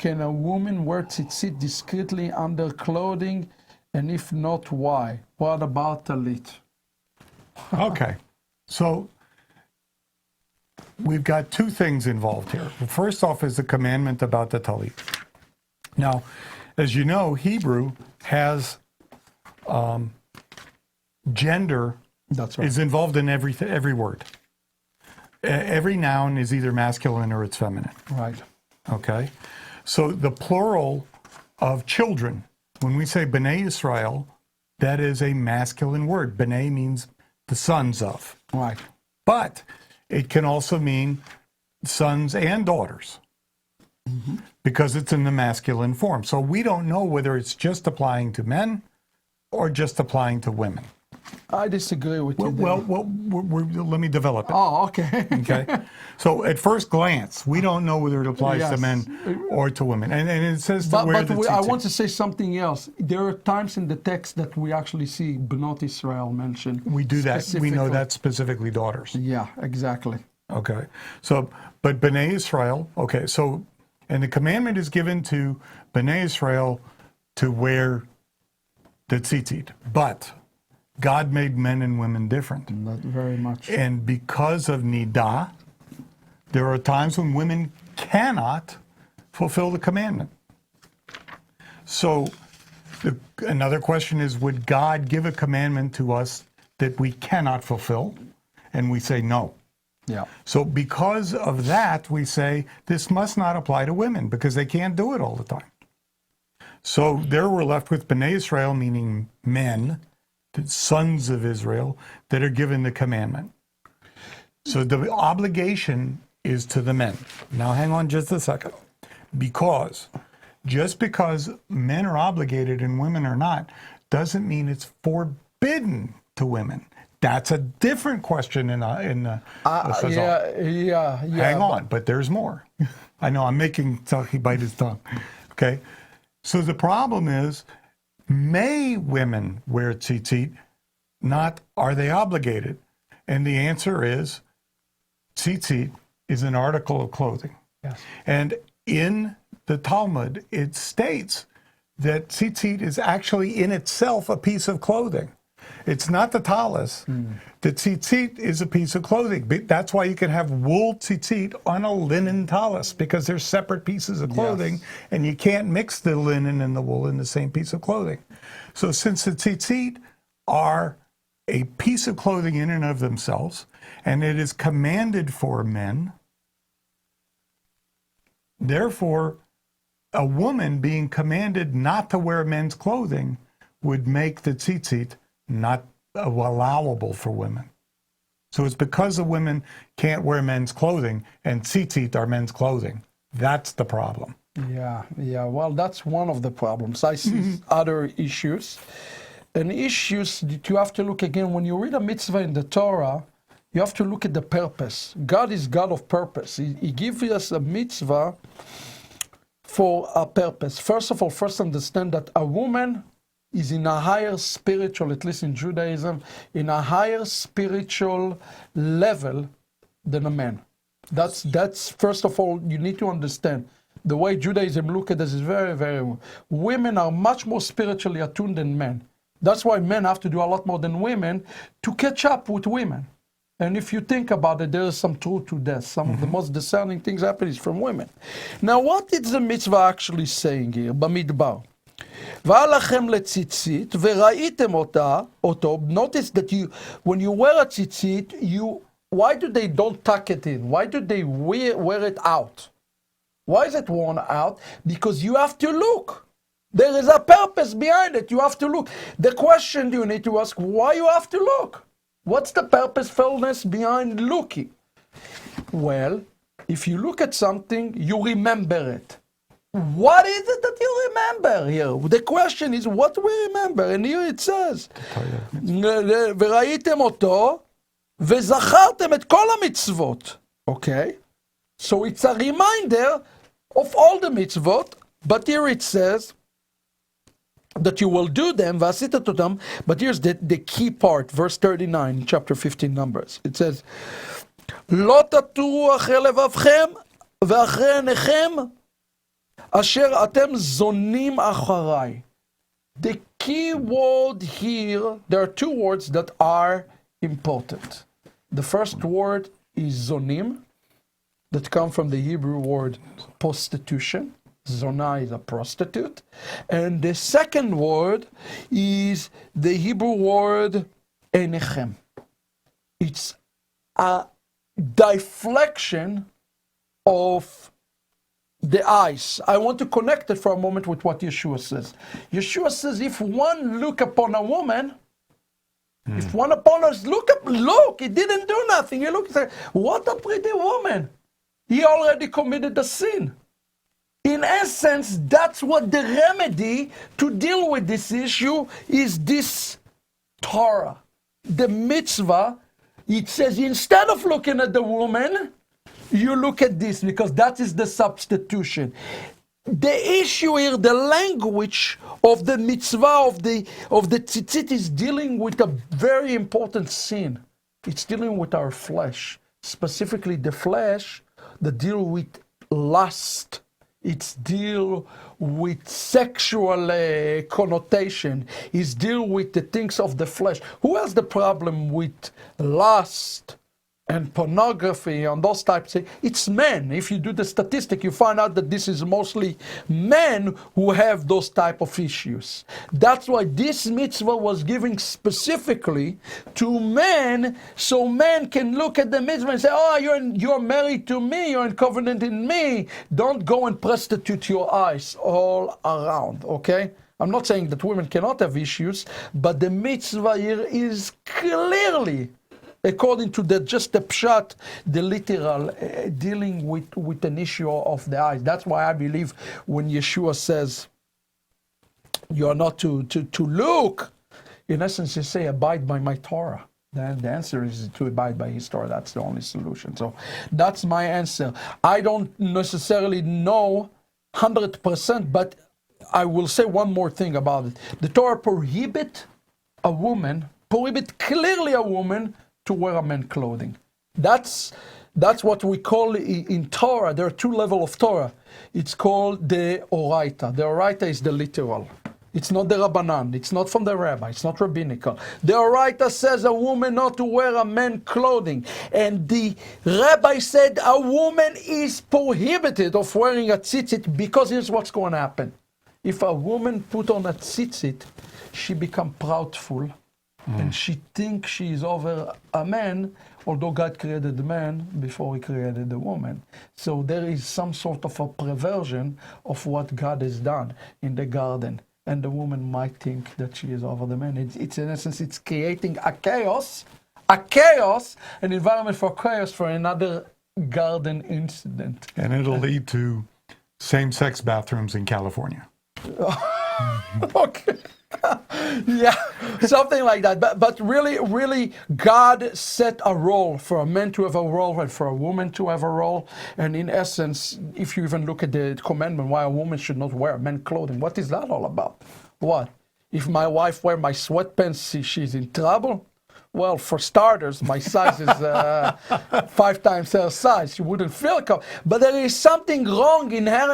can a woman wear tzitzit discreetly under clothing? And if not, why? What about talit? Okay. So we've got two things involved here. First off is the commandment about the talit. Now, as you know, Hebrew has gender That's right. is involved in every word. Every noun is either masculine or it's feminine. Right. Okay? So the plural of children, when we say B'nai Israel, that is a masculine word. B'nai means the sons of. Right. But it can also mean sons and daughters because it's in the masculine form. So we don't know whether it's just applying to men or just applying to women. I disagree with you. Well, let me develop it. Oh, okay. Okay. So at first glance, we don't know whether it applies to Yes. men or to women. And it says to wear the I tzitzit. want to say something else. There are times in the text that we actually see Bnot Israel mentioned. We do that. We know specifically. that's specifically daughters. Yeah, exactly. Okay. So, but B'nai Israel, okay, so, and the commandment is given to B'nai Israel to wear the tzitzit. But God made men and women different. Not very much. And because of nidah, there are times when women cannot fulfill the commandment. So another question is, would God give a commandment to us that we cannot fulfill? And we say no. Yeah. So because of that, we say this must not apply to women because they can't do it all the time. So there we're left with B'nai Israel, meaning men, the sons of Israel, that are given the commandment. So the obligation is to the men. Now hang on just a second. Just because men are obligated and women are not, doesn't mean it's forbidden to women. That's a different question in the Yeah. Hang on, but there's more. I know I'm making Tzachי bite his tongue. Okay? So the problem is, may women wear tzitzit? Not are they obligated? And the answer is, tzitzit is an article of clothing. Yes. And in the Talmud, it states that tzitzit is actually in itself a piece of clothing. It's not the talis. The tzitzit is a piece of clothing. That's why you can have wool tzitzit on a linen talis, because they're separate pieces of clothing, Yes. and you can't mix the linen and the wool in the same piece of clothing. So since the tzitzit are a piece of clothing in and of themselves, and it is commanded for men, therefore, a woman being commanded not to wear men's clothing would make the tzitzit not allowable for women. So it's because the women can't wear men's clothing and tzitzit are men's clothing. That's the problem. Yeah. Well, that's one of the problems. I see other issues. And issues that you have to look again, when you read a mitzvah in the Torah, you have to look at the purpose. God is God of purpose. He gives us a mitzvah for a purpose. First of all, first understand that a woman is in a higher spiritual, at least in Judaism, in a higher spiritual level than a man. That's first of all, you need to understand. The way Judaism look at this is very, very, women are much more spiritually attuned than men. That's why men have to do a lot more than women to catch up with women. And if you think about it, there is some truth to this. Some of the most discerning things happen is from women. Now, what is the mitzvah actually saying here? במדבר. והיה לכם לציצית, וראיתם אותו. Notice that when you wear a tzitzit, why do they don't tuck it in? Why do they wear it out? Why is it worn out? Because you have to look. There is a purpose behind it. You have to look. The question you need to ask, why you have to look? What's the purposefulness behind looking? Well, if you look at something, you remember it. What is it that you remember here? The question is, what we remember? And here it says, וראיתם אותו, וזכרתם את כל המצוות. Okay? So it's a reminder of all the mitzvot, but here it says that you will do them, ועשיתם אותם, but here's the key part, verse 39, chapter 15, Numbers. It says, לא תטורו אחרי לבבכם, ואחרי עיניכם, אשר אתם זונים אחריי. The key word here, there are two words that are important. The first word is zonim, that come from the Hebrew word prostitution. Zona is a prostitute. And the second word is the Hebrew word enechem. It's a deflection of the eyes. I want to connect it for a moment with what Yeshua says. Yeshua says, if one look upon a woman, if one upon us look, he didn't do nothing. You look and say, what a pretty woman. He already committed a sin. In essence, that's what the remedy to deal with this issue is, this Torah. The mitzvah, it says, instead of looking at the woman, you look at this, because that is the substitution. The issue here, the language of the mitzvah of the Tzizit is dealing with a very important sin. It's dealing with our flesh, specifically the flesh that deal with lust. It's deal with sexual connotation. It's deal with the things of the flesh. Who has the problem with lust and pornography and those types of things? It's men. If you do the statistic, you find out that this is mostly men who have those type of issues. That's why this mitzvah was given specifically to men, so men can look at the mitzvah and say, oh, you're married to me, you're in covenant in me. Don't go and prostitute your eyes all around, okay? I'm not saying that women cannot have issues, but the mitzvah here is clearly, according to just the pshat, the literal, dealing with an issue of the eyes. That's why I believe when Yeshua says you are not to look, in essence, you say, abide by my Torah. Then the answer is to abide by his Torah. That's the only solution. So that's my answer. I don't necessarily know 100%, but I will say one more thing about it. The Torah prohibit clearly a woman to wear a man clothing. That's what we call in Torah. There are two levels of Torah. It's called the Oraita. The Oraita is the literal. It's not the Rabbanan. It's not from the rabbi. It's not rabbinical. The Oraita says a woman not to wear a man clothing. And the rabbi said a woman is prohibited of wearing a tzitzit, because here's what's going to happen. If a woman put on a tzitzit, she become proudful. And she thinks she is over a man, although God created the man before he created the woman. So there is some sort of a perversion of what God has done in the garden. And the woman might think that she is over the man. It's in essence, it's creating a chaos, an environment for chaos for another garden incident. And it'll lead to same-sex bathrooms in California. Okay. Yeah, something like that. But really, God set a role for a man to have a role and for a woman to have a role. And in essence, if you even look at the commandment why a woman should not wear men's clothing, what is that all about? What? If my wife wear my sweatpants, she's in trouble? Well, for starters, my size is 5 times her size. She wouldn't feel comfortable. But there is something wrong inherent